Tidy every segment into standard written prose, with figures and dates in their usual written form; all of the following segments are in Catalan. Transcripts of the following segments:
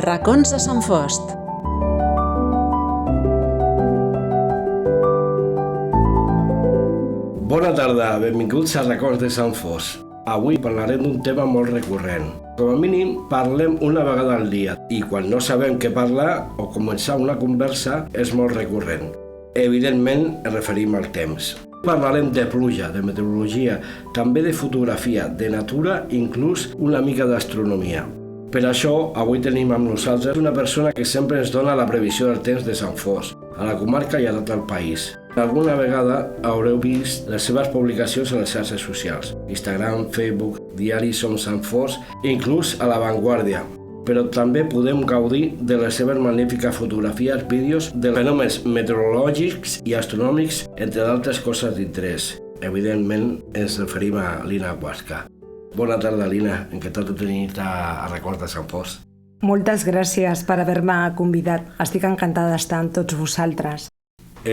Racons de Sant Fost. Bona tarda, benvinguts a Racons de Sant Fost. Avui parlarem d'un tema molt recurrent. Com a mínim, parlem una vegada al dia i quan no sabem què parlar o començar una conversa és molt recurrent. Evidentment, ens referim al temps. Parlarem de pluja, de meteorologia, també de fotografia, de natura, inclús una mica d'astronomia. Per això, avui tenim amb nosaltres una persona que sempre ens dona la previsió del temps de Sant Fost, a la comarca i a tot el país. Alguna vegada haureu vist les seves publicacions a les xarxes socials, Instagram, Facebook, diari Som Sant Fost, inclús a La Vanguardia. Però també podem gaudir de les seves magnífiques fotografies, vídeos de fenòmens meteorològics i astronòmics, entre d'altres coses d'interès. Evidentment, ens referim a Lina Huasca. Bona tarda, Lina. Encantat de tenir-te a Racons de Sant Fost. Moltes gràcies per haver-me convidat. Estic encantada d'estar amb tots vosaltres.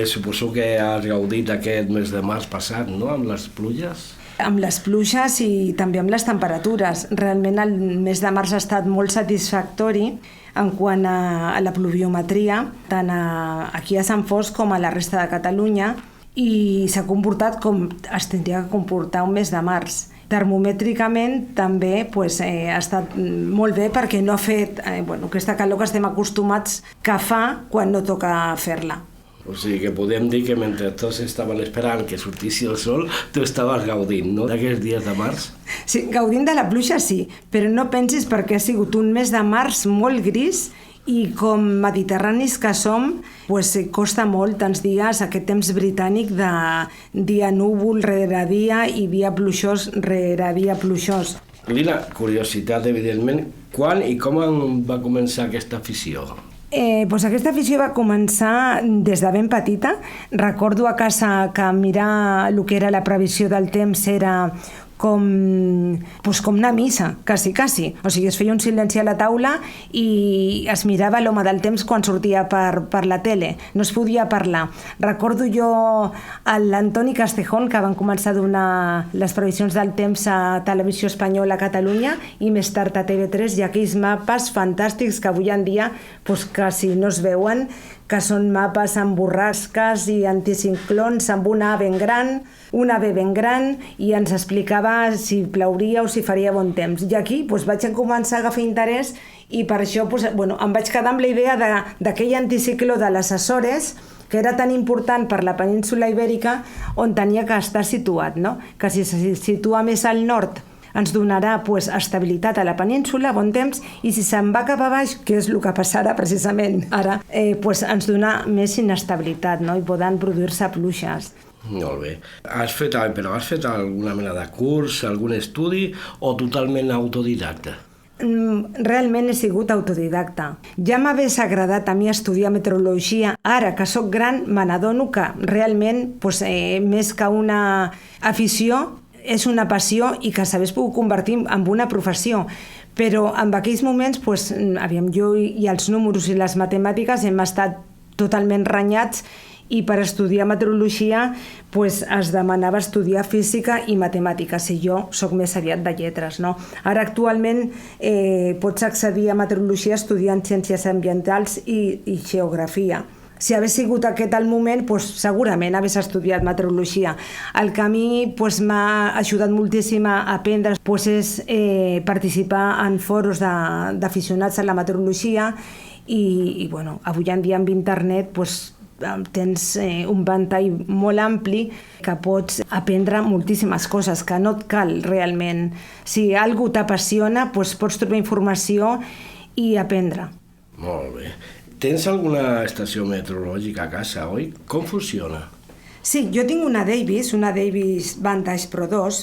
Suposo que has gaudit aquest mes de març passat, no?, amb les pluges? Amb les pluges i també amb les temperatures. Realment el mes de març ha estat molt satisfactori en quant a la pluviometria, tant aquí a Sant Fost com a la resta de Catalunya, i s'ha comportat com es tindria que comportar un mes de març. Termomètricament també ha estat molt bé perquè no ha fet aquesta calor que estem acostumats que fa quan no toca fer-la. O sigui que podem dir que mentre tots estaven esperant que sortissi el sol, tu estaves gaudint, no?, d'aquests dies de març. Sí, gaudint de la pluja sí, però no pensis perquè ha sigut un mes de març molt gris i com mediterranis que som, costa molt tants dies aquest temps britànic de dia núvol rere dia i dia pluixós rere dia pluixós. Lina, curiositat, evidentment, quan i com va començar aquesta afició? Aquesta afició va començar des de ben petita. Recordo a casa que mirar el que era la previsió del temps era com una missa, quasi. O sigui, es feia un silenci a la taula i es mirava l'home del temps quan sortia per la tele. No es podia parlar. Recordo jo l'Antoni Castejón, que van començar a donar les previsions del temps a Televisió Espanyola a Catalunya i més tard a TV3, i aquells mapes fantàstics que avui en dia quasi no es veuen, que són mapes amb borrasques i anticiclons, amb una A ben gran, i ens explicava si plauria o si faria bon temps. I aquí vaig començar a agafar interès i per això em vaig quedar amb la idea d'aquell anticicló de les Açores, que era tan important per la península ibèrica on tenia que estar situat, no? Que si se situa més al nord ens donarà estabilitat a la península, bon temps, i si se'n va cap a baix, que és el que passarà precisament ara, ens donarà més inestabilitat, no? I poden produir-se pluges. Molt bé. Has fet alguna mena de curs, algun estudi o totalment autodidacta? Realment he sigut autodidacta. Ja m'hagués agradat a mi estudiar meteorologia. Ara que sóc gran me n'adono que realment, més que una afició, és una passió i que s'hagués pogut convertir en una professió. Però en aquells moments, jo i els números i les matemàtiques hem estat totalment renyats i per estudiar meteorologia es demanava estudiar física i matemàtiques, i jo sóc més aviat de lletres, no? Ara actualment pots accedir a meteorologia estudiant ciències ambientals i geografia. Si hagués sigut aquest el moment, segurament hagués estudiat meteorologia. El que a mi m'ha ajudat moltíssim a aprendre és participar en foros d'aficionats a la meteorologia i avui en dia amb internet tens un ventall molt ampli que pots aprendre moltíssimes coses, que no et cal realment. Si algú t'apassiona, pots trobar informació i aprendre. Molt bé. Tens alguna estació meteorològica a casa, oi? Com funciona? Sí, jo tinc una Davis Vantage Pro 2,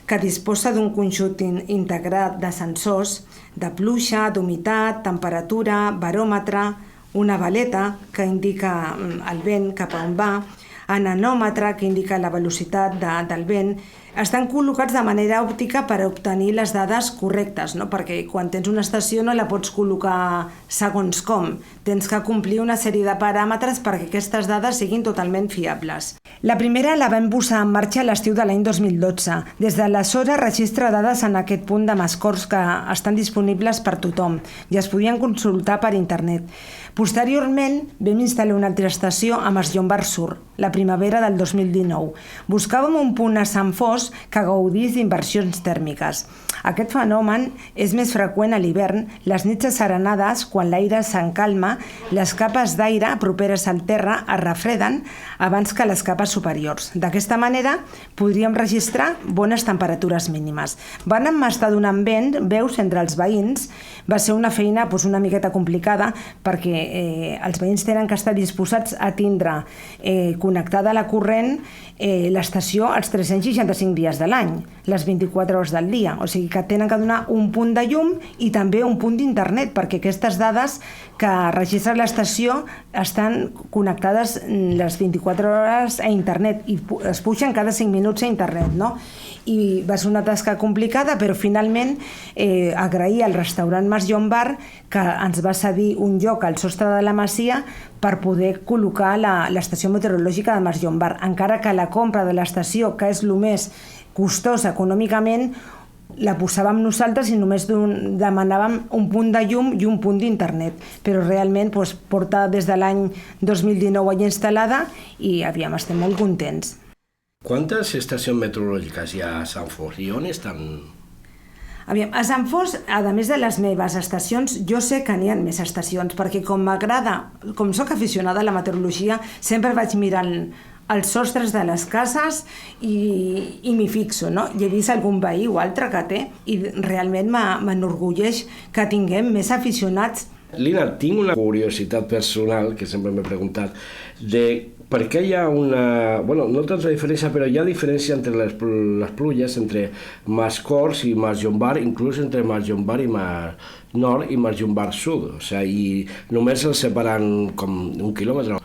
que disposa d'un conjunt integrat de sensors de pluja, d'humitat, temperatura, baròmetre, una veleta que indica el vent cap a on va, anemòmetre que indica la velocitat del vent, Estan col·locats de manera òptica per obtenir les dades correctes, no? Perquè quan tens una estació no la pots col·locar segons com. Tens que complir una sèrie de paràmetres perquè aquestes dades siguin totalment fiables. La primera la vam posar en marxa a l'estiu de l'any 2012. Des d'aleshores registra dades en aquest punt de Mascors que estan disponibles per tothom i es podien consultar per internet. Posteriorment vam instal·lar una altra estació a Mas Llombart Sur, la primavera del 2019. Buscàvem un punt a Sant Fos que gaudís d'inversions tèrmiques. Aquest fenomen és més freqüent a l'hivern, les nits asserenades, quan l'aire s'encalma, les capes d'aire properes al terra es refreden abans que les capes superiors. D'aquesta manera podríem registrar bones temperatures mínimes. Van estar donant veus entre els veïns. Va ser una feina una miqueta complicada perquè els veïns tenen que estar disposats a tindre connectada a la corrent l'estació els 365 dies de l'any, les 24 hores del dia. O sigui que tenen que donar un punt de llum i també un punt d'internet, perquè aquestes dades que registra l'estació estan connectades les 24 hores a internet i es pugen cada 5 minuts a internet, no? I va ser una tasca complicada, però finalment agrair al restaurant Mas Llombart que ens va cedir un lloc al sostre de la masia per poder col·locar l'estació meteorològica de Mas Llombart, encara que la compra de l'estació, que és el més costosa econòmicament, la posàvem nosaltres i només demanàvem un punt de llum i un punt d'internet, però realment porta des de l'any 2019 allà instal·lada i estem molt contents. Quantes estacions meteorològiques hi ha a Sant Fos i on estan? A Sant Fos, a més de les meves estacions, jo sé que n'hi ha més estacions, perquè com soc aficionada a la meteorologia, sempre vaig mirant els sostres de les cases i m'hi fixo, no? I he vist algun veí o altre que té i realment m'enorgulleix que tinguem més aficionats. Lina, tinc una curiositat personal, que sempre m'he preguntat, de per què hi ha una... no tanta diferència, però hi ha diferència entre les pluges, entre Mascors i Mas Llombart, inclús entre Mas Llombart i Mas Nord i Mas Llombart Sud. O sigui, només els separen com 1 quilòmetre.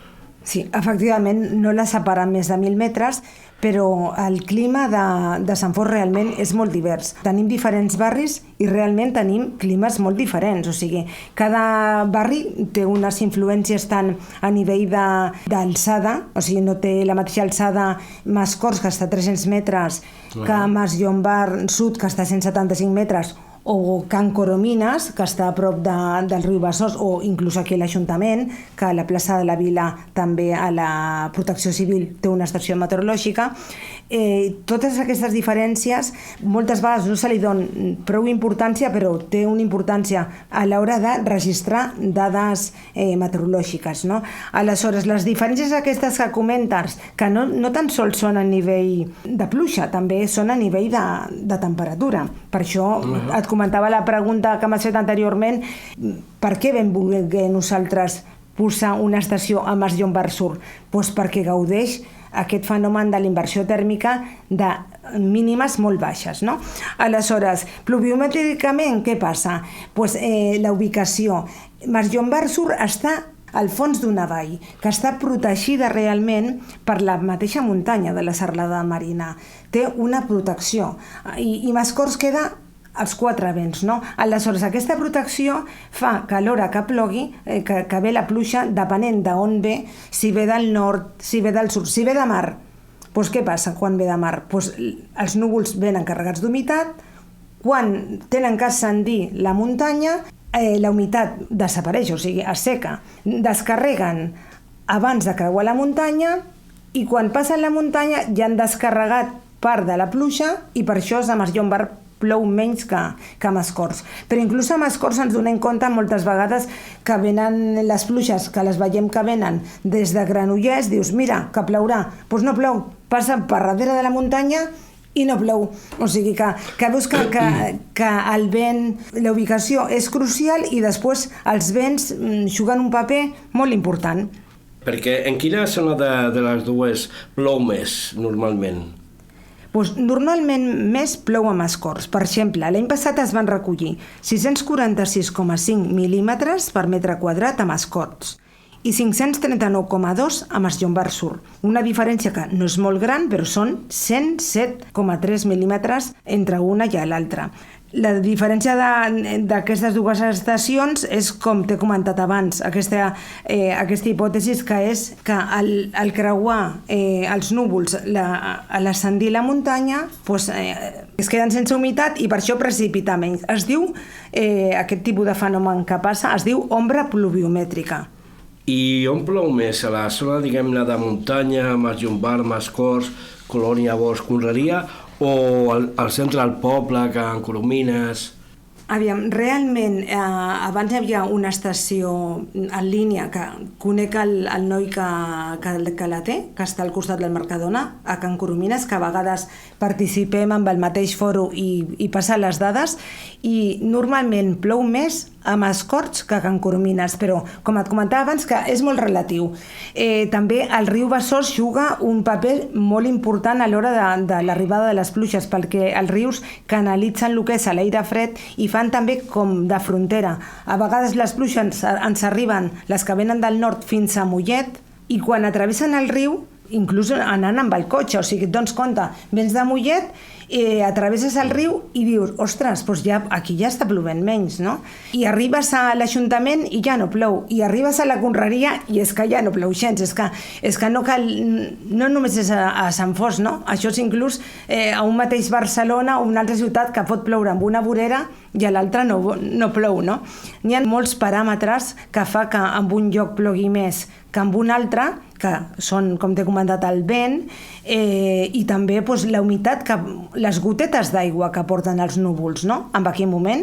Sí, efectivament, no la separen més de 1.000 metres, però el clima de Sant Fos realment és molt divers. Tenim diferents barris i realment tenim climes molt diferents. O sigui, cada barri té unes influències tant a nivell d'alçada, o sigui, no té la mateixa alçada Mascors, que està a 300 metres, que Mas Llombart Sud, que està a 175 metres, o Can Coromines, que està a prop del riu Besòs, o inclús aquí a l'Ajuntament, que a la plaça de la Vila també a la Protecció Civil té una estació meteorològica. Totes aquestes diferències moltes vegades no se li dona prou importància, però té una importància a l'hora de registrar dades meteorològiques, no? Aleshores, les diferències aquestes que comentes, que no tan sols són a nivell de pluja, també són a nivell de temperatura. Per això et comentava la pregunta que m'has fet anteriorment, per què vam voler nosaltres posar una estació a Mas Llombart Sur? Doncs perquè gaudeix aquest fenomen de la inversió tèrmica de mínimes molt baixes, no? Aleshores, pluviomètricament, què passa? Doncs la ubicació. Mas Llombart Sur està al fons d'una vall, que està protegida realment per la mateixa muntanya de la Serralada Marina. Té una protecció i Mascors queda als 4 vents, no? Aleshores, aquesta protecció fa que a l'hora que plogui, que ve la pluja, depenent d'on ve, si ve del nord, si ve del sud, si ve de mar, doncs què passa quan ve de mar? Doncs els núvols venen carregats d'humitat, quan tenen que ascendir la muntanya, la humitat desapareix, o sigui, es seca, descarreguen abans de creuar la muntanya i quan passen la muntanya ja han descarregat part de la pluja i per això a Mas Llombart plou menys que a Mascors. Però inclús a Mascors ens donem compte moltes vegades que venen les pluges, que les veiem que venen des de Granollers, dius, mira, que plourà. Doncs no plou, passa per darrere de la muntanya i no plou. O sigui que veus que el vent, la ubicació és crucial i després els vents juguen un paper molt important. Perquè en quina zona de les dues plou més normalment? Doncs normalment més plou a Mascors. Per exemple, l'any passat es van recollir 646,5 mil·límetres per metre quadrat a Mascors i 539,2 a Mas-Llombart Sur. Una diferència que no és molt gran, però són 107,3 mil·límetres entre una i l'altra. La diferència d'aquestes dues estacions és, com t'he comentat abans, aquesta hipòtesi que és que al creuar els núvols, l'ascendir la muntanya, es queden sense humitat i per això precipita menys. Es diu, aquest tipus de fenomen que passa, es diu ombra pluviomètrica. I on plou més? A la zona, diguem-ne, de muntanya, Mas-Llombart, Mascorts, Colònia, Bosch, Conreria, o al centre del poble, Can Coromines? Aviam, realment, abans hi havia una estació en línia que conec el noi que la té, que està al costat del Mercadona, a Can Coromines, que a vegades participem amb el mateix foro i passa les dades, i normalment plou més a Mascorts que a Can Coromines, però com et comentava abans que és molt relatiu. També el riu Besòs juga un paper molt important a l'hora de l'arribada de les pluges, perquè els rius canalitzen el que és l'aire fred i fan també com de frontera. A vegades les pluges ens arriben, les que venen del nord, fins a Mollet, i quan travessen el riu, inclús anant amb el cotxe, o sigui, et dones compte, vens de Mollet, atravesses el riu i dius, ostres, doncs aquí ja està plovent menys, no? I arribes a l'Ajuntament i ja no plou, i arribes a la Conreria i és que ja no plou gens, és que no cal, no només és a Sant Fost, no? Això és inclús a un mateix Barcelona o una altra ciutat que pot ploure amb una vorera i a l'altra no plou, no? N'hi ha molts paràmetres que fa que en un lloc plogui més que en un altre, que són, com t'he comentat, el vent, i també la humitat, les gotetes d'aigua que porten els núvols, no?, en aquell moment.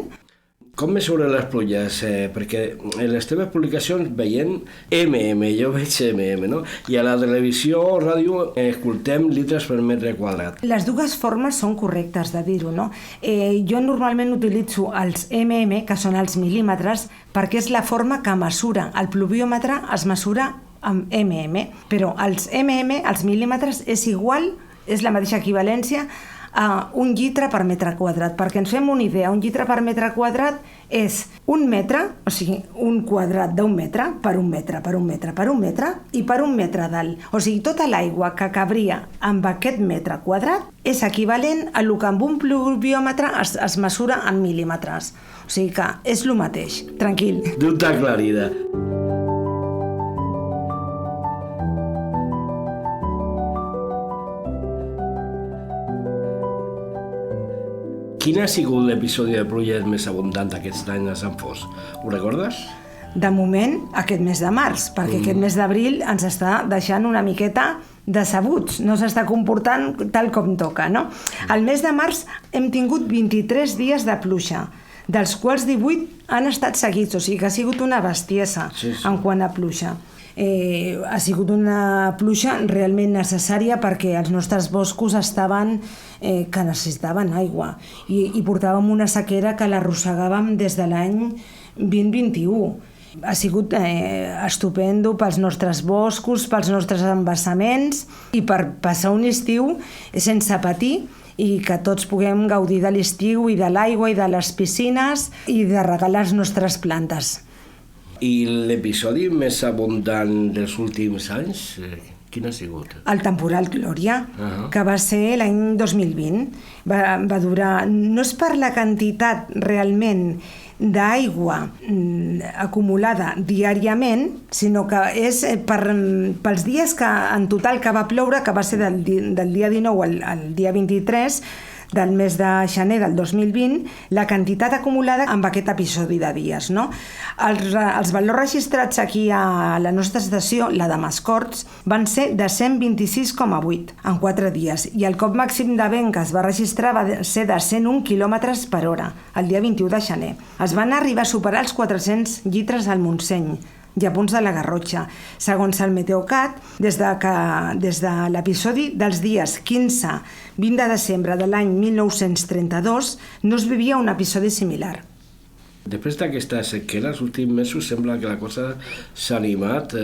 Com mesuren les pluges? Perquè en les teves publicacions veiem jo veig no? I a la televisió o ràdio escoltem litres per metre quadrat. Les dues formes són correctes de dir-ho, no? Jo normalment utilitzo els que són els mil·límetres, perquè és la forma que mesura. El pluviòmetre es mesura amb però els els mil·límetres, és igual, és la mateixa equivalència a 1 litre per metre quadrat. Perquè ens fem una idea, 1 litre per metre quadrat és 1 metre, o sigui, un quadrat d'1 metre per 1 metre, per 1 metre, per 1 metre i per 1 metre d'alt. O sigui, tota l'aigua que cabria amb aquest metre quadrat és equivalent a el que amb un pluviòmetre es mesura en mil·límetres. O sigui que és el mateix, tranquil. Dubte aclarida. Quin ha sigut l'episodi de pluges més abundant aquest any a Sant Fost? Ho recordes? De moment, aquest mes de març, perquè aquest mes d'abril ens està deixant una miqueta decebuts, no s'està comportant tal com toca, no? Al mes de març hem tingut 23 dies de pluja, dels quals 18 han estat seguits, o sigui que ha sigut una bestiesa en quant a pluja. Ha sigut una pluja realment necessària perquè els nostres boscos estaven que necessitaven aigua i portàvem una sequera que l'arrossegàvem des de l'any 2021. Ha sigut estupendo pels nostres boscos, pels nostres embassaments i per passar un estiu sense patir i que tots puguem gaudir de l'estiu i de l'aigua i de les piscines i de regar les nostres plantes. I l'episodi més abundant dels últims anys, quin ha sigut? El temporal Glòria, que va ser l'any 2020. Va durar, no és per la quantitat realment d'aigua acumulada diàriament, sinó que és pels dies que en total que va ploure, que va ser del dia 19 al dia 23, del mes de gener del 2020, la quantitat acumulada amb aquest episodi de dies, no? Els valors registrats aquí a la nostra estació, la de Mascorts, van ser de 126,8 en 4 dies i el cop màxim de vent que es va registrar va ser de 101 km per hora, el dia 21 de gener. Es van arribar a superar els 400 litres al Montseny i a punts de la Garrotxa. Segons el Meteocat, des de l'episodi dels dies 15-20 de desembre de l'any 1932 no es vivia un episodi similar. Després d'aquesta sequera, els últims mesos sembla que la cosa s'ha animat.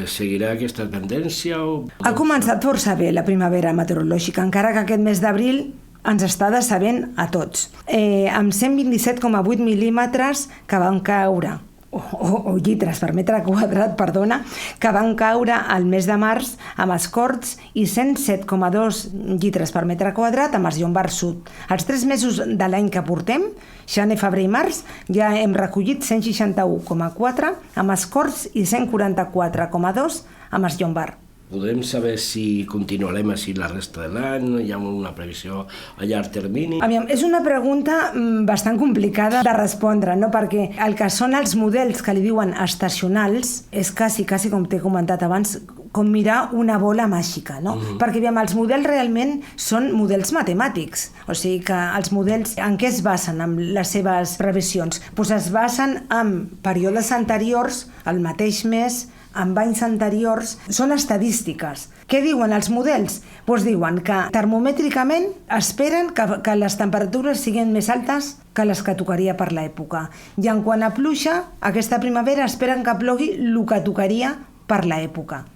Seguirà aquesta tendència? Ha començat força bé la primavera meteorològica, encara que aquest mes d'abril ens està decebent a tots. Amb 127,8 mil·límetres que van caure o litres per metre quadrat, perdona, que van caure al mes de març a Mascorts i 107,2 llitres per metre quadrat a Mas-Llombar Sud. Els 3 mesos de l'any que portem, gener, febrer i març, ja hem recollit 161,4 a Mascorts i 144,2 a Mas-Llombar. Podem saber si continuarem així la resta de l'any? Hi ha una previsió a llarg termini? Aviam, és una pregunta bastant complicada de respondre, no? Perquè el que són els models que li diuen estacionals és quasi, com t'he comentat abans, com mirar una bola màgica, no? Perquè aviam, els models realment són models matemàtics, o sigui que els models en què es basen en les seves previsions? Doncs es basen en períodes anteriors, el mateix mes, en anys anteriors, són estadístiques. Què diuen els models? Doncs diuen que termomètricament esperen que les temperatures siguin més altes que les que tocaria per l'època. I en quant a pluja, aquesta primavera esperen que plogui el que tocaria per l'època.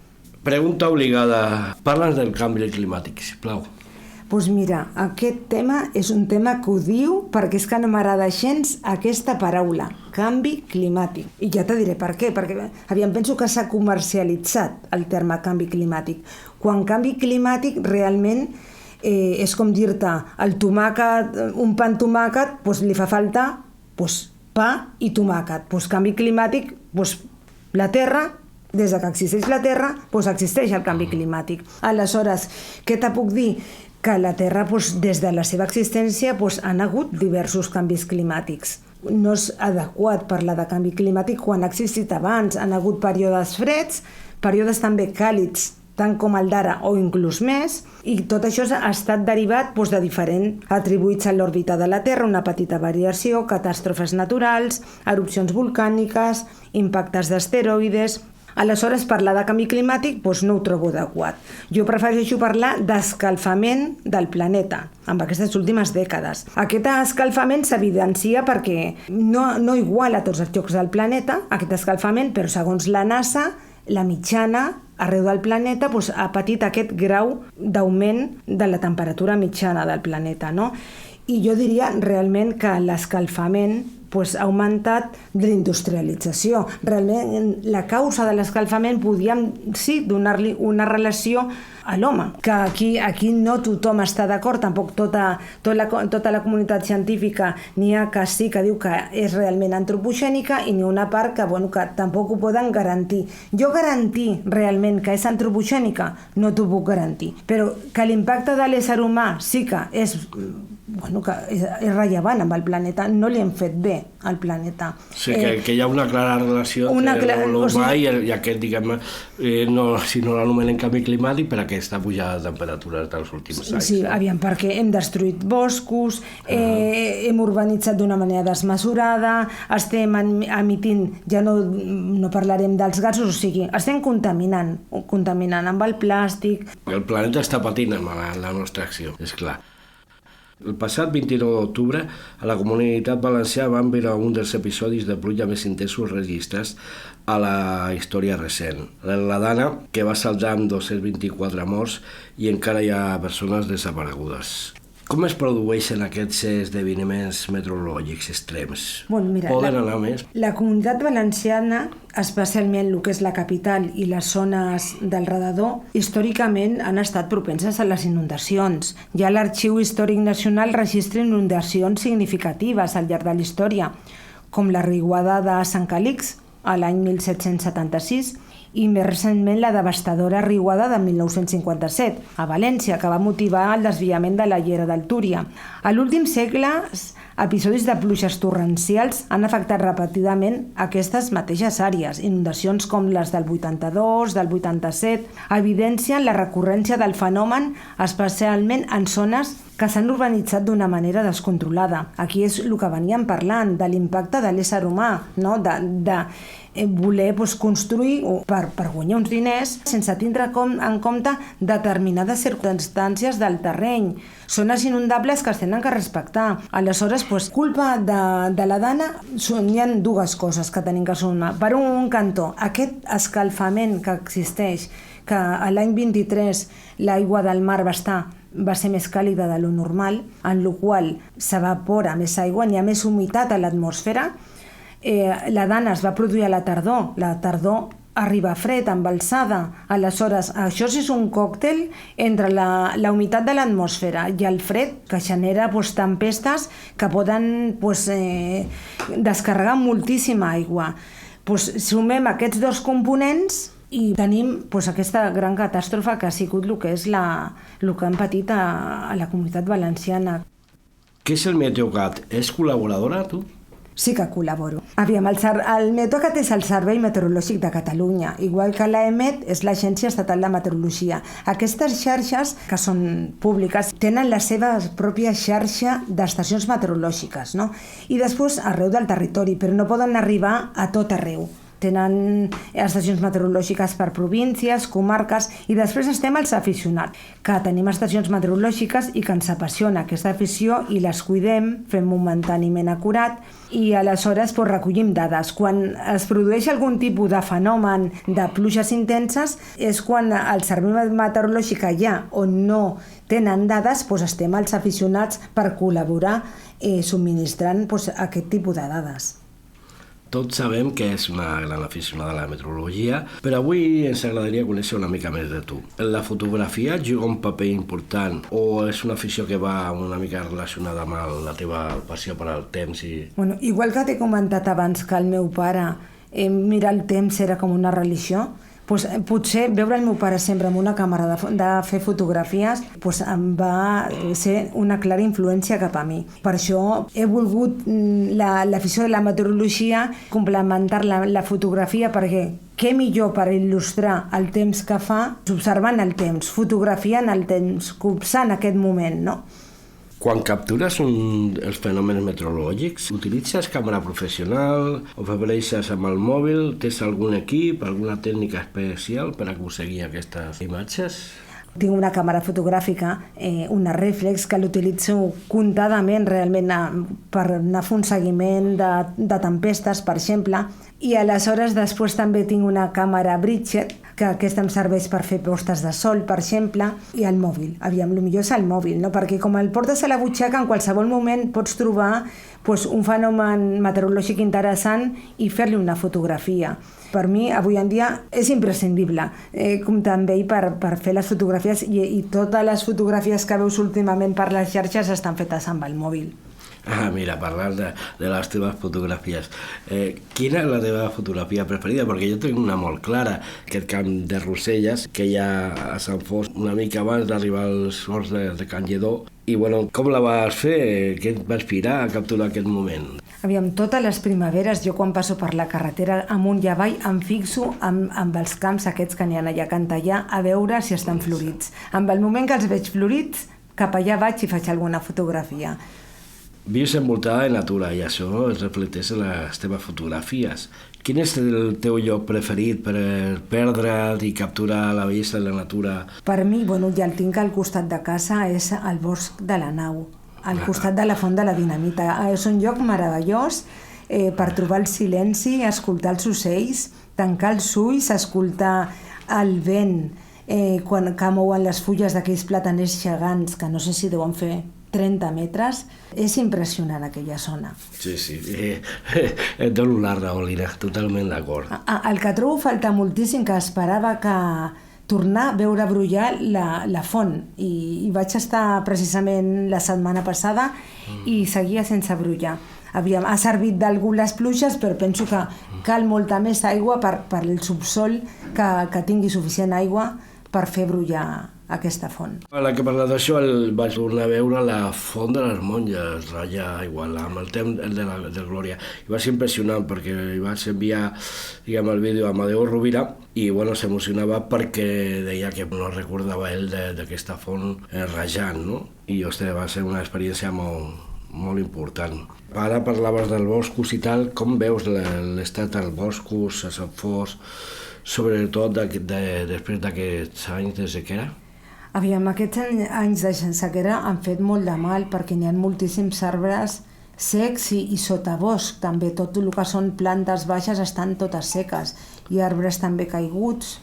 Pregunta obligada. Parla'ns del canvi climàtic, sisplau. Doncs mira, aquest tema és un tema que ho diu perquè és que no m'agrada gens aquesta paraula, canvi climàtic. I ja te diré per què, perquè penso que s'ha comercialitzat el terme canvi climàtic. Quan canvi climàtic realment és com dir-te el tomàquet, un pa amb tomàquet, doncs li fa falta pa i tomàquet. Doncs canvi climàtic, la Terra, des que existeix la Terra, existeix el canvi climàtic. Aleshores, què te puc dir? Que la Terra, des de la seva existència, han hagut diversos canvis climàtics. No és adequat parlar de canvi climàtic quan ha existit abans. Han hagut períodes freds, períodes també càlids, tant com el d'ara o inclús més, i tot això ha estat derivat de diferents atribuïts a l'òrbita de la Terra, una petita variació, catàstrofes naturals, erupcions volcàniques, impactes d'asteroides. Aleshores, parlar de canvi climàtic no ho trobo adequat. Jo prefereixo parlar d'escalfament del planeta, en aquestes últimes dècades. Aquest escalfament s'evidencia perquè no iguala a tots els llocs del planeta, aquest escalfament, però segons la NASA, la mitjana arreu del planeta ha patit aquest grau d'augment de la temperatura mitjana del planeta, no? I jo diria realment que l'escalfament ha augmentat de la industrialització. Realment, la causa de l'escalfament podíem, sí, donar-li una relació a l'home, que aquí no tothom està d'acord, tampoc tota la comunitat científica n'hi ha que sí que diu que és realment antropogènica i n'hi ha una part que tampoc ho poden garantir. Jo garantir realment que és antropogènica no t'ho puc garantir, però que l'impacte de l'ésser humà sí que és rellevant amb el planeta, no li hem fet bé al planeta. Sí, que hi ha una clara relació entre l'humà i aquest, diguem-ne, si no l'anomenen canvi climàtic, per aquesta pujada de temperatures dels últims anys. Sí, perquè hem destruït boscos, hem urbanitzat d'una manera desmesurada, estem emitint, ja no parlarem dels gasos, o sigui, estem contaminant amb el plàstic. El planeta està patint amb la nostra acció, és clar. El passat 29 d'octubre, a la Comunitat Valenciana van viure un dels episodis de pluja més intensos registrats a la història recent. La Dana, que va saldar amb 224 morts i encara hi ha persones desaparegudes. Com es produeixen aquests esdeveniments meteorològics extrems? Poden anar més? La Comunitat Valenciana, especialment el que és la capital i les zones del redador, històricament han estat propenses a les inundacions. Ja l'Arxiu Històric Nacional registra inundacions significatives al llarg de la història, com la riuada de Sant Calix a l'any 1776 i més recentment la devastadora riuada de 1957 a València, que va motivar el desviament de la llera del Túria. A l'últim segle, episodis de pluges torrencials han afectat repetidament aquestes mateixes àrees. Inundacions com les del 82, del 87, evidencien la recurrència del fenomen, especialment en zones que s'han urbanitzat d'una manera descontrolada. Aquí és el que veníem parlant, de l'impacte de l'ésser humà, no? de voler construir per guanyar uns diners sense tindre en compte determinades circumstàncies del terreny. Zones inundables que es tenen que respectar. Aleshores, culpa de la Dana, hi ha dues coses que tenim que sumar. Per un cantó, aquest escalfament que existeix, que l'any 23 l'aigua del mar va ser més càlida de lo normal, en la qual s'evapora més aigua, n'hi ha més humitat a l'atmosfera. La dana es va produir a la tardor arriba fred, amb alçada. Aleshores, això és un còctel entre la humitat de l'atmosfera i el fred que genera tempestes que poden descarregar moltíssima aigua. Sumem aquests dos components i tenim aquesta gran catàstrofe que ha sigut el que hem patit a la Comunitat Valenciana. Què és el Meteocat? És col·laboradora, tu? Sí que col·laboro. El Meteocat és el Servei Meteorològic de Catalunya, igual que l'EMET és l'Agència Estatal de Meteorologia. Aquestes xarxes, que són públiques, tenen la seva pròpia xarxa d'estacions meteorològiques, no? I després arreu del territori, però no poden arribar a tot arreu. Tenen estacions meteorològiques per províncies, comarques, i després estem els aficionats, que tenim estacions meteorològiques i que ens apassiona aquesta afició i les cuidem, fem un manteniment acurat i aleshores recollim dades. Quan es produeix algun tipus de fenomen de pluges intenses és quan el servei meteorològic allà on no tenen dades, estem els aficionats per col·laborar subministrant aquest tipus de dades. Tots sabem que és una gran aficionada a la meteorologia, però avui ens agradaria conèixer una mica més de tu. La fotografia juga un paper important o és una afició que va una mica relacionada amb la teva passió per al temps? Igual que t'he comentat abans que el meu pare mirar el temps era com una religió, potser veure el meu pare sempre amb una càmera de fer fotografies em va ser una clara influència cap a mi. Per això he volgut l'afició de la meteorologia complementar la fotografia, perquè què millor per il·lustrar el temps que fa observant el temps, fotografiant el temps, copsant aquest moment, no? Quan captures els fenòmens meteorològics, utilitzes càmera professional o fabreixes amb el mòbil? Tens algun equip, alguna tècnica especial per aconseguir aquestes imatges? Tinc una càmera fotogràfica, una reflex, que l'utilitzo comptadament realment per anar a fer un seguiment de tempestes, per exemple, i aleshores després també tinc una càmera Bridget, que aquesta em serveix per fer postes de sol, per exemple, i el mòbil. El millor és el mòbil, no? Perquè com el portes a la butxaca, en qualsevol moment pots trobar un fenomen meteorològic interessant i fer-li una fotografia. Per mi, avui en dia, és imprescindible comptar amb ell per fer les fotografies i totes les fotografies que veus últimament per les xarxes estan fetes amb el mòbil. Mira, parlant de les teves fotografies, quina és la teva fotografia preferida? Perquè jo tinc una molt clara, aquest camp de Roselles, que hi ha a Sant Fost una mica abans d'arribar als horts de Can Lledó. I com la vas fer? Què et va inspirar a capturar aquest moment? Totes les primaveres, jo quan passo per la carretera amunt i avall em fixo amb els camps aquests que n'hi ha allà a Cantallà a veure si estan florits. Amb el moment que els veig florits, cap allà vaig i faig alguna fotografia. Vius envoltada de natura i això es reflecteix en les teves fotografies. Quin és el teu lloc preferit per perdre't i capturar la bellesa de la natura? Per mi, ja el tinc al costat de casa, és el bosc de la Nau, al costat de la Font de la Dinamita. És un lloc meravellós per trobar el silenci, escoltar els ocells, tancar els ulls, escoltar el vent que mouen les fulles d'aquells plataners gegants, que no sé si deuen fer 30 metres. És impressionant aquella zona. Sí, et dono la raó, Lina, totalment d'acord. El que trobo falta moltíssim, que esperava que tornar a veure brollar la font, i vaig estar precisament la setmana passada i seguia sense brollar. Ha servit d'algú les pluges, però penso que cal molta més aigua per el subsol, que tingui suficient aigua per fer brollar aquesta font. A la que parla d'això, vaig tornar a veure la Font de les Monges, allà a Igualà, amb el temps de Glòria. I va ser impressionant perquè hi vaig enviar el vídeo a Amadeu Rovira i s'emocionava perquè deia que no recordava ell d'aquesta font rajant, no? I va ser una experiència molt important. Ara parlaves dels boscos i tal, com veus l'estat dels boscos a Sant Fost, sobretot després d'aquests anys de sequera? Aquests anys de sequera han fet molt de mal perquè n'hi ha moltíssims arbres secs i sotabosc també. Tot el que són plantes baixes estan totes seques i arbres també caiguts.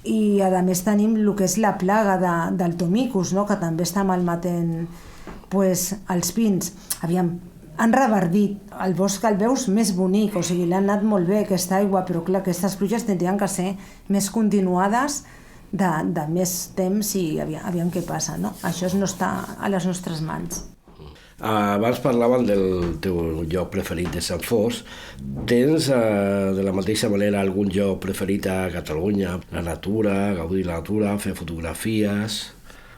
I a més tenim el que és la plaga del tomicus, no? Que també està malmetent els pins. han reverdit. El bosc el veus més bonic, o sigui, l'ha anat molt bé aquesta aigua, però clar, aquestes pluges tindrien que ser més continuades, de més temps i aviam què passa, no? Això no està a les nostres mans. Abans parlaven del teu lloc preferit de Sant Fost. Tens, de la mateixa manera, algun lloc preferit a Catalunya? La natura, gaudir la natura, fer fotografies...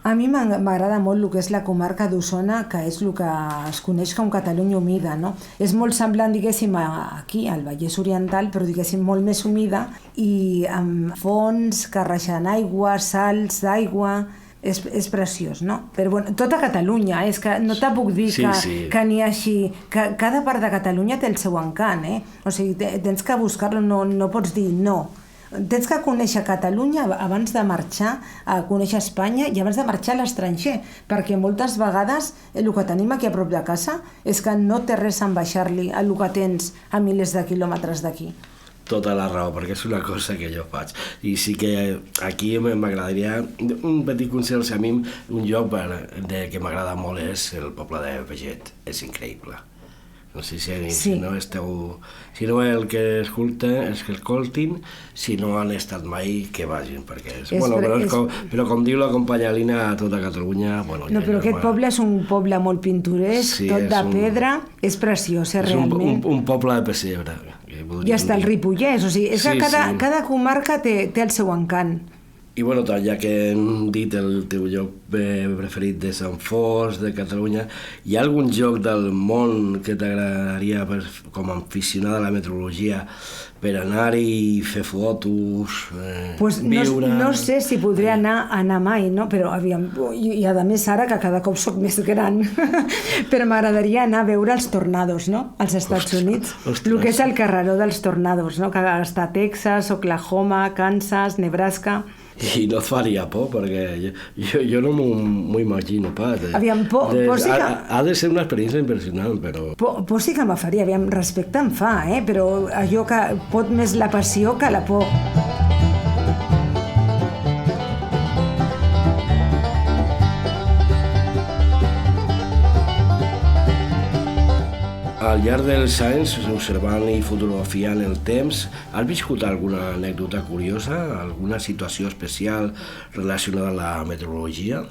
A mi m'agrada molt el que és la comarca d'Osona, que és el que es coneix com Catalunya humida, no? És molt semblant, diguéssim, aquí, al Vallès Oriental, però, diguéssim, molt més humida i amb fonts que reixen aigua, salts d'aigua... És preciós, no? Però bueno, tota Catalunya, és que no te puc dir que n'hi ha així... Que cada part de Catalunya té el seu encant, eh? O sigui, tens que buscar-lo, no pots dir no. Tens que conèixer Catalunya abans de marxar a conèixer Espanya i abans de marxar a l'estranger, perquè moltes vegades el que tenim aquí a prop de casa és que no té res a baixar-li el que tens a milers de quilòmetres d'aquí. Tota la raó, perquè és una cosa que jo faig. I sí que aquí m'agradaria un petit consell, a mi un lloc que m'agrada molt és el poble de Veget, és increïble. No sé si no esteu... Si no el que escoltin, si no han estat mai, que vagin, perquè és... Però com diu la companya Lina, a tota Catalunya... No, però aquest poble és un poble molt pintoresc, tot de pedra, és preciós, realment. És un poble de pessebre. I està el Ripollès, o sigui, és que cada comarca té el seu encant. I bueno, ja que hem dit el teu lloc preferit de Sant Fost, de Catalunya, hi ha algun lloc del món que t'agradaria, com a aficionada a la meteorologia, per anar-hi i fer fotos, viure... No sé si podré anar mai, no? Però aviam, i a més ara que cada cop soc més gran, però m'agradaria anar a veure els tornados, no? Als Estats Units, el que és el carreró dels tornados, no? Que està a Texas, Oklahoma, Kansas, Nebraska... I no et faria por, perquè jo no m'ho imagino pas. Aviam, por sí que... Ha de ser una experiència impressionant, però... Por sí que me faria, aviam, respecte em fa, però allò que pot més la passió que la por. Al llarg dels anys, observant i fotografiant el temps, has viscut alguna anècdota curiosa, alguna situació especial relacionada amb la meteorologia?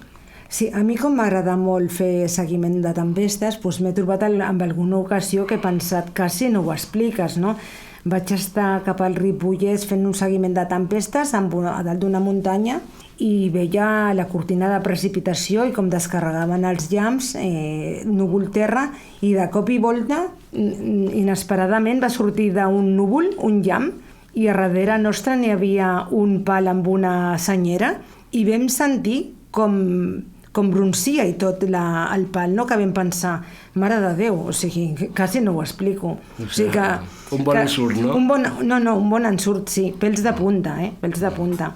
Sí, a mi com m'agrada molt fer seguiment de tempestes, doncs m'he trobat amb alguna ocasió que he pensat quasi no ho expliques, no? Vaig estar cap al Ripollès fent un seguiment de tempestes a dalt d'una muntanya i veia la cortina de precipitació i com descarregaven els llamps, núvol terra, i de cop i volta, inesperadament, va sortir d'un núvol un llamp i a darrere nostre n'hi havia un pal amb una senyera i vam sentir com broncia i tot el pal, no? Que vam pensar, mare de Déu, o sigui, quasi no ho explico. O sigui que... Un bon ensurt, no? Un bon ensurt, sí, pèls de punta, pèls de punta.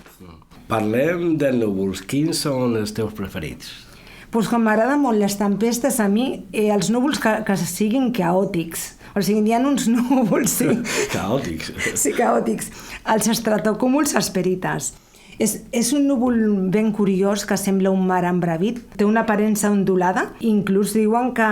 Parlem de núvols, quins són els teus preferits? Doncs com m'agraden molt les tempestes, a mi, els núvols que siguin caòtics. O sigui, hi ha uns núvols, sí. Caòtics? Sí, caòtics. Els estratocúmuls asperitas. És un núvol ben curiós que sembla un mar embravit, té una aparença ondulada, inclús diuen que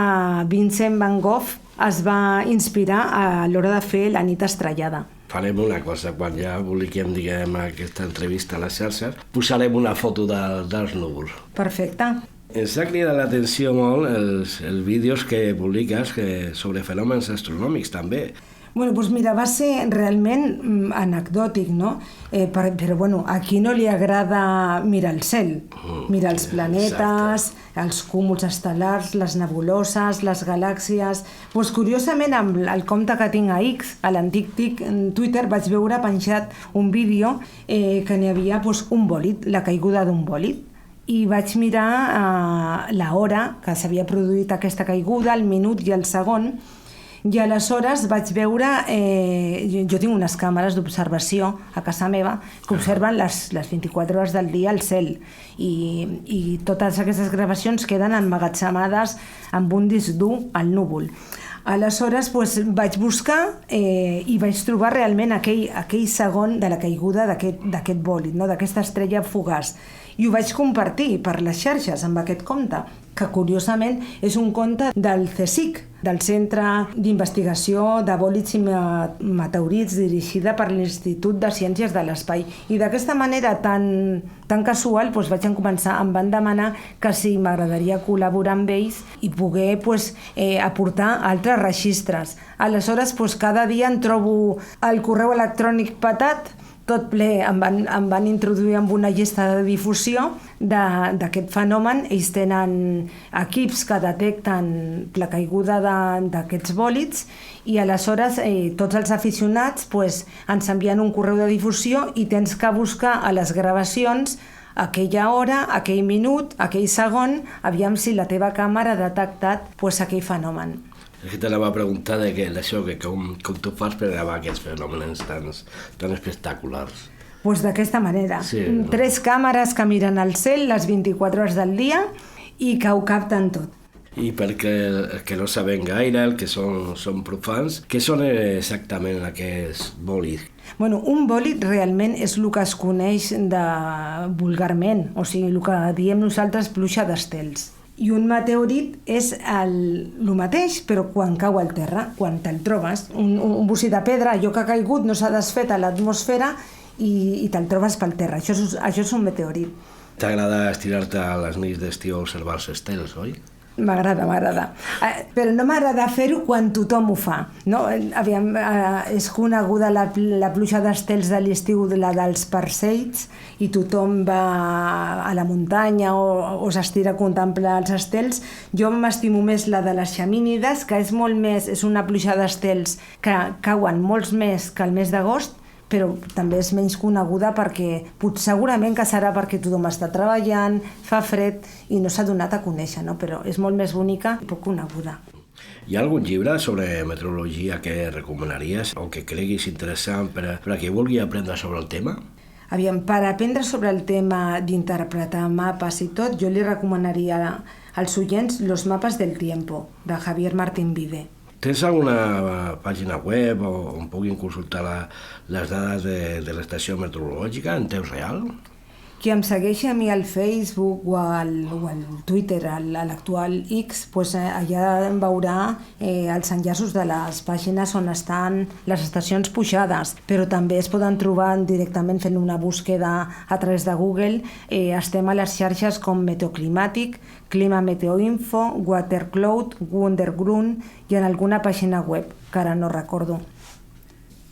Vincent van Gogh es va inspirar a l'hora de fer La nit estrellada. Farem una cosa, quan ja publiquem, diguem, aquesta entrevista a les xarxes, posarem una foto dels núvols. Perfecte. Ens ha cridat l'atenció molt els vídeos que publiques sobre fenòmens astronòmics, també. Bueno, doncs mira, va ser realment anecdòtic, no? Però bueno, a qui no li agrada mirar el cel, mirar els planetes, els cúmuls estel·lars, les nebuloses, les galàxies... Doncs curiosament, amb el compte que tinc a X, a l'antic Twitter, vaig veure penjat un vídeo que n'hi havia un bòlid, la caiguda d'un bòlid. I vaig mirar l'hora que s'havia produït aquesta caiguda, el minut i el segon, i aleshores vaig veure, jo tinc unes càmeres d'observació a casa meva que observen les 24 hores del dia al cel i totes aquestes gravacions queden emmagatzemades amb un disc dur al núvol. Aleshores vaig buscar i vaig trobar realment aquell segon de la caiguda d'aquest bòlid, d'aquesta estrella fugaç. I ho vaig compartir per les xarxes amb aquest compte, que curiosament és un compte del CSIC, del Centre d'Investigació de Bòlids i Meteorits, dirigida per l'Institut de Ciències de l'Espai. I d'aquesta manera tan casual vaig començar, em van demanar que si m'agradaria col·laborar amb ells i poder aportar altres registres. Aleshores, cada dia em trobo el correu electrònic petat, tot ple, em van introduir en una llista de difusió d'aquest fenomen. Ells tenen equips que detecten la caiguda d'aquests bòlids i aleshores tots els aficionats ens envien un correu de difusió i tens que buscar a les gravacions aquella hora, aquell minut, aquell segon, aviam si la teva càmera ha detectat aquell fenomen. És que te la va preguntar d'això, com tu fas per gravar aquests fenòmens tan espectaculars. D'aquesta manera. Sí, 3 càmeres que miren al cel les 24 hores del dia i que ho capten tot. I perquè els que no saben gaire, els que són profans, què són exactament aquests bòlids? Un bòlid realment és el que es coneix vulgarment, o sigui, el que diem nosaltres pluja d'estels. I un meteorit és el mateix, però quan cau al terra, quan te'l trobes. Un bocí de pedra, allò que ha caigut no s'ha desfet a l'atmosfera i te'l trobes pel terra. Això és un meteorit. T'agrada estirar-te a les nits d'estiu a observar els estels, oi? M'agrada. Però no m'agrada fer-ho quan tothom ho fa. No? És coneguda la pluja d'estels de l'estiu, la dels Perseids, i tothom va a la muntanya o s'estira a contemplar els estels. Jo m'estimo més la de les Xamínides, que és una pluja d'estels que cauen molts més que el mes d'agost, però també és menys coneguda perquè segurament que serà perquè tothom està treballant, fa fred i no s'ha donat a conèixer, no? Però és molt més bonica i poc coneguda. Hi ha algun llibre sobre meteorologia que recomanaries o que creguis interessant per a qui vulgui aprendre sobre el tema? Per aprendre sobre el tema d'interpretar mapes i tot, jo li recomanaria als oients Los mapes del tiempo, de Javier Martín Vide. Tens alguna pàgina web on puguin consultar les dades de l'estació meteorològica en temps real? Qui em segueixi a mi al Facebook o al Twitter, a l'actual X, allà em veurà els enllaços de les pàgines on estan les estacions pujades, però també es poden trobar directament fent una búsqueda a través de Google. Estem a les xarxes com Meteoclimàtic, Clima Meteoinfo, Watercloud, Wundergrund i en alguna pàgina web, que ara no recordo.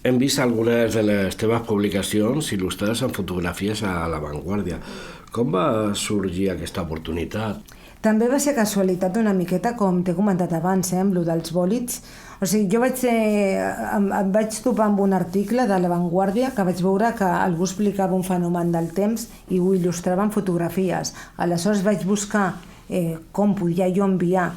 Hem vist algunes de les teves publicacions il·lustrades amb fotografies a La Vanguardia. Com va sorgir aquesta oportunitat? També va ser casualitat una miqueta, com t'he comentat abans, amb el dels bòlids. O sigui, jo em vaig topar amb un article de La Vanguardia que vaig veure que algú explicava un fenomen del temps i ho il·lustrava amb fotografies. Aleshores vaig buscar com podia jo enviar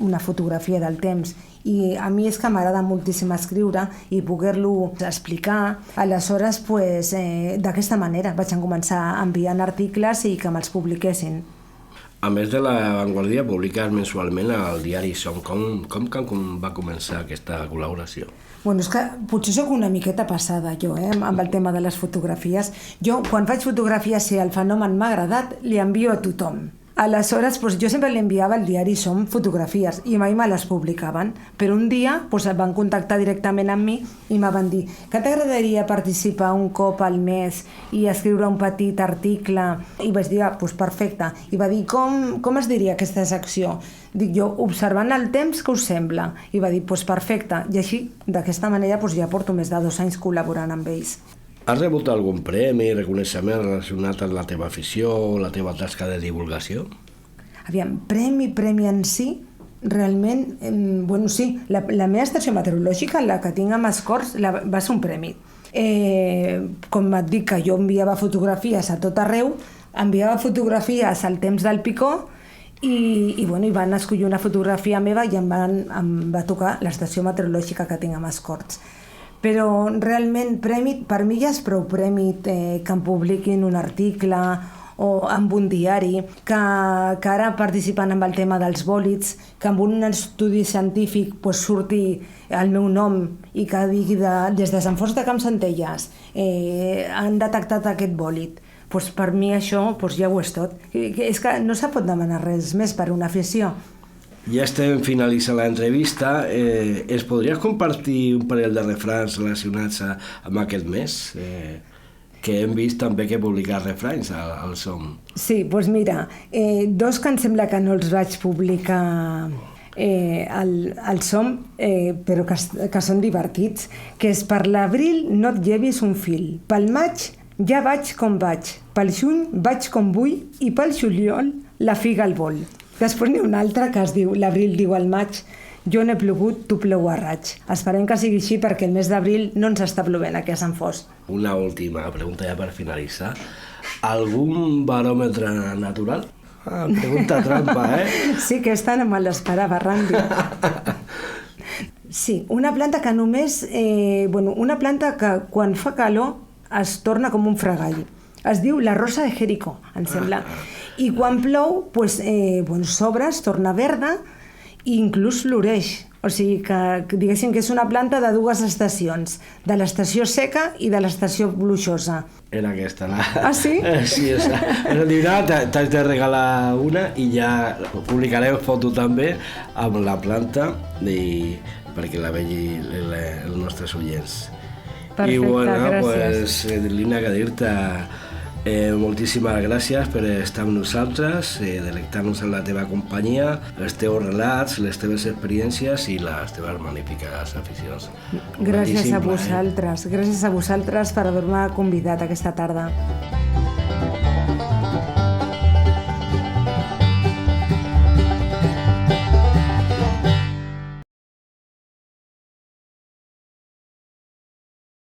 una fotografia del temps. I a mi és que m'agrada moltíssim escriure i poder-lo explicar. Aleshores, d'aquesta manera vaig començar enviant articles i que me'ls publiquessin. A més de La Vanguardia, publiques mensualment al diari Som. Com va començar aquesta col·laboració? És que potser sóc una miqueta passada jo, amb el tema de les fotografies. Jo, quan faig fotografies, si el fenomen m'ha agradat, li envio a tothom. Aleshores, jo sempre li enviava al diari Som fotografies i mai me les publicaven, però un dia van contactar directament amb mi i me van dir que t'agradaria participar un cop al mes i escriure un petit article, i vaig dir, perfecte, i va dir, com es diria aquesta secció? Dic jo, observant el temps, què us sembla? I va dir, perfecte, i així, d'aquesta manera, ja porto més de 2 anys col·laborant amb ells. Has rebut algun premi, reconeixement relacionat amb la teva afició o la teva tasca de divulgació? Premi en si, realment, sí, la meva estació meteorològica, la que tinc a Mascorts, va ser un premi. Com et dic que jo enviava fotografies a tot arreu, enviava fotografies al temps del Picó i van escollir una fotografia meva i em va tocar l'estació meteorològica que tinc a Mascorts. Però realment per mi ja és prou premi que em publiquin un article o amb un diari, que ara participant amb el tema dels bòlids, que amb un estudi científic surti el meu nom i que digui des de Sant Fost de Campsentelles han detectat aquest bòlid. Per mi això ja ho és tot. És que no se pot demanar res més per una afició. Ja estem finalitzant l'entrevista. Es podries compartir un parell de refrans relacionats amb aquest mes? Que hem vist també que publicar refranys al SOM. Sí, doncs mira, dos que em sembla que no els vaig publicar al SOM, però que són divertits, que és per l'abril no et llevis un fil, pel maig ja vaig com vaig, pel juny vaig com vull i pel juliol la figa al vol. Després n'hi ha un altre que es diu, l'abril diu al maig, jo n'he plogut, tu plou a raig. Esperem que sigui així perquè el mes d'abril no ens està plovent aquí a Sant Fos. Una última pregunta ja per finalitzar. Algun baròmetre natural? Pregunta trampa, Sí, que esta no me l'esperava, Randy. Sí, una planta que només... una planta que quan fa calor es torna com un fregall. Es diu la rosa de Jericó, em sembla. I quan plou, s'obre, es torna verda i inclús floreix. O sigui que diguéssim que és una planta de dues estacions, de l'estació seca i de l'estació plujosa. Era aquesta, Ah, sí? Sí, t'haig de regalar una i ja publicaré foto també amb la planta perquè la vegi els nostres oients. Perfecte, gràcies. Lina, que dir-te moltíssimes gràcies per estar amb nosaltres, delectar-nos en la teva companyia, els teus relats, les teves experiències i les teves magnífiques aficions. Gràcies a vosaltres per haver-me convidat aquesta tarda.